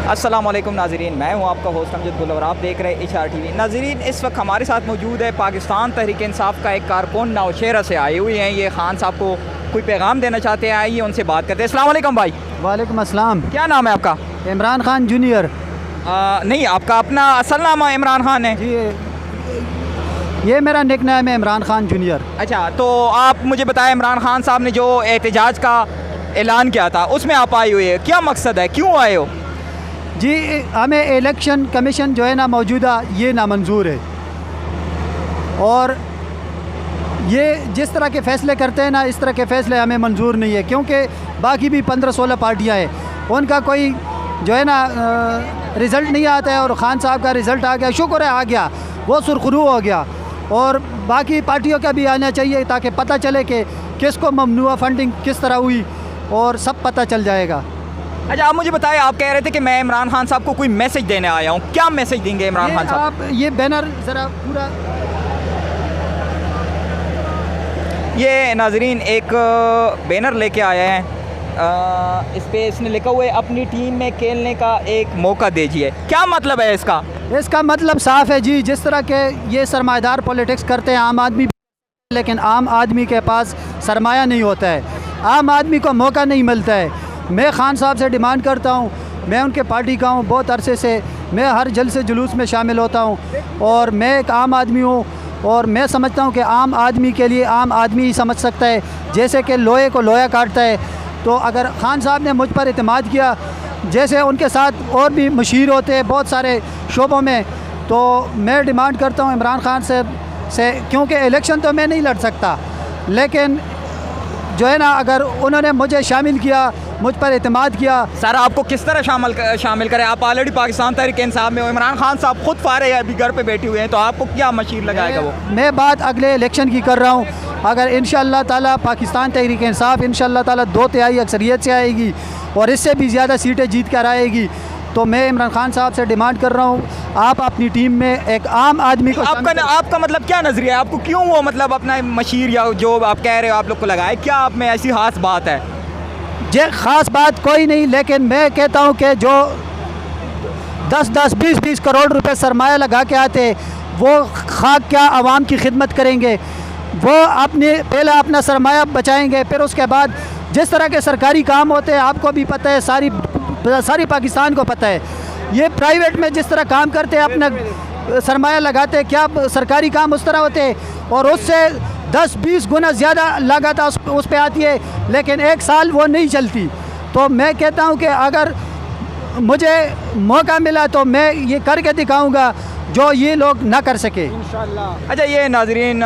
अस्सलामुअलैकुम नाज़रीन, मैं हूं आपका होस्ट अमजद गुल और आप देख रहे हैं HR TV। नाज़रीन, इस वक्त हमारे साथ मौजूद है पाकिस्तान तहरीक इंसाफ का एक कारकुन नौशेरा से आए हुए हैं। ये खान साहब को कोई पैगाम देना चाहते हैं, आइए उनसे बात करते हैं। अस्सलाम वालेकुम भाई। वालेकुम अस्सलाम। क्या नाम है आपका? इमरान खान जूनियर। नहीं, आपका अपना असल नाम इमरान खान है? जी, ये मेरा निक नेम है, इमरान खान जूनियर। अच्छा, तो आप मुझे बताएं, इमरान खान साहब ने जो एहतजाज का ऐलान किया था उसमें आप आए हुए हैं, क्या मकसद है, क्यों आए हो? जी, हमें इलेक्शन कमीशन जो है ना मौजूदा, ये नामंजूर है और ये जिस तरह के फ़ैसले करते हैं ना, इस तरह के फ़ैसले हमें मंजूर नहीं है, क्योंकि बाकी भी 15-16 पार्टियां हैं, उनका कोई जो है ना रिज़ल्ट नहीं आता है और ख़ान साहब का रिज़ल्ट आ गया, शुक्र है आ गया, वो सुरखरू हो गया। और बाकी पार्टियों का भी आना चाहिए ताकि पता चले कि किसको ममनुआ फंडिंग किस तरह हुई और सब पता चल जाएगा। अच्छा, आप मुझे बताएं, आप कह रहे थे कि मैं इमरान खान साहब को कोई मैसेज देने आया हूँ, क्या मैसेज देंगे इमरान खान साहब? आप ये बैनर ज़रा पूरा, ये नाजरीन एक बैनर लेके आया है, इस पे इसने लिखा हुआ है अपनी टीम में खेलने का एक मौका दीजिए। क्या मतलब है इसका? इसका मतलब साफ़ है जी, जिस तरह के ये सरमाएदार पॉलिटिक्स करते हैं आम आदमी, लेकिन आम आदमी के पास सरमाया नहीं होता है, आम आदमी को मौका नहीं मिलता है। मैं ख़ान साहब से डिमांड करता हूँ, मैं उनके पार्टी का हूँ, बहुत अरसे से मैं हर जलसे जुलूस में शामिल होता हूँ और मैं एक आम आदमी हूँ और मैं समझता हूँ कि आम आदमी के लिए आम आदमी ही समझ सकता है, जैसे कि लोहे को लोहा काटता है। तो अगर ख़ान साहब ने मुझ पर इत्मीद किया, जैसे उनके साथ और भी मशीर होते हैं बहुत सारे शोबों में, तो मैं डिमांड करता हूँ इमरान खान से, क्योंकि इलेक्शन तो मैं नहीं लड़ सकता, लेकिन जो है ना अगर उन्होंने मुझे शामिल किया, मुझ पर इत्मीद किया। सर, आपको किस तरह शामिल करें? आप ऑलरेडी पाकिस्तान तहरीक इंसाफ में हो, इमरान खान साहब खुद फारे हैं, अभी घर पे बैठे हुए हैं, तो आपको क्या मशीर लगाएगा वो? मैं बात अगले इलेक्शन की कर रहा हूँ। अगर इंशाअल्लाह ताला पाकिस्तान तहरीक इंसाफ इंशाअल्लाह ताला 2/3 अक्सरियत से आएगी और इससे भी ज़्यादा सीटें जीत कर आएगी, तो मैं इमरान खान साहब से डिमांड कर रहा हूँ, आप अपनी टीम में एक आम आदमी को आपका मतलब क्या नज़रिया है? आपको क्यों वो मतलब अपना मशीर या जो आप कह रहे हो आप लोग को लगाए, क्या आप में ऐसी खास बात है? जे ख़ास बात कोई नहीं, लेकिन मैं कहता हूँ कि जो 10-10, 20-20 करोड़ रुपए सरमाया लगा के आते, वो खाक क्या आवाम की खिदमत करेंगे, वो अपने पहले अपना सरमाया बचाएंगे, फिर उसके बाद जिस तरह के सरकारी काम होते हैं आपको भी पता है, सारी पाकिस्तान को पता है, ये प्राइवेट में जिस तरह काम करते हैं अपना सरमाया लगाते हैं, क्या सरकारी काम उस तरह होते हैं और उससे 10-20 गुना ज़्यादा लागत उस पे आती है, लेकिन एक साल वो नहीं चलती। तो मैं कहता हूँ कि अगर मुझे मौका मिला तो मैं ये करके दिखाऊंगा जो ये लोग ना कर सके इंशाअल्लाह। अच्छा, ये नाजरीन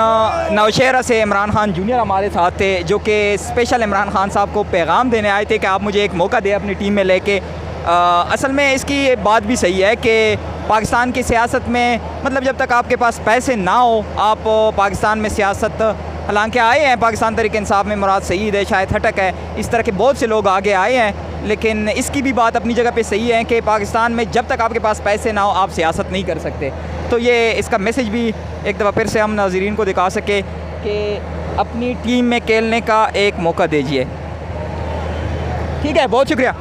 नौशेरा से इमरान खान जूनियर हमारे साथ थे, जो कि स्पेशल इमरान खान साहब को पैगाम देने आए थे कि आप मुझे एक मौका दें अपनी टीम में लेके। असल में इसकी बात भी सही है कि पाकिस्तान की सियासत में मतलब जब तक आपके पास पैसे ना हो, आप पाकिस्तान में सियासत, हालांकि आए हैं पाकिस्तान तहरीक इंसाफ में मुराद सईद है, शायद हटक है, इस तरह के बहुत से लोग आगे आए हैं, लेकिन इसकी भी बात अपनी जगह पे सही है कि पाकिस्तान में जब तक आपके पास पैसे ना हो आप सियासत नहीं कर सकते। तो ये इसका मैसेज भी एक दफ़ा फिर से हम नाज़रीन को दिखा सके कि अपनी टीम में खेलने का एक मौका दीजिए। ठीक है, बहुत शुक्रिया।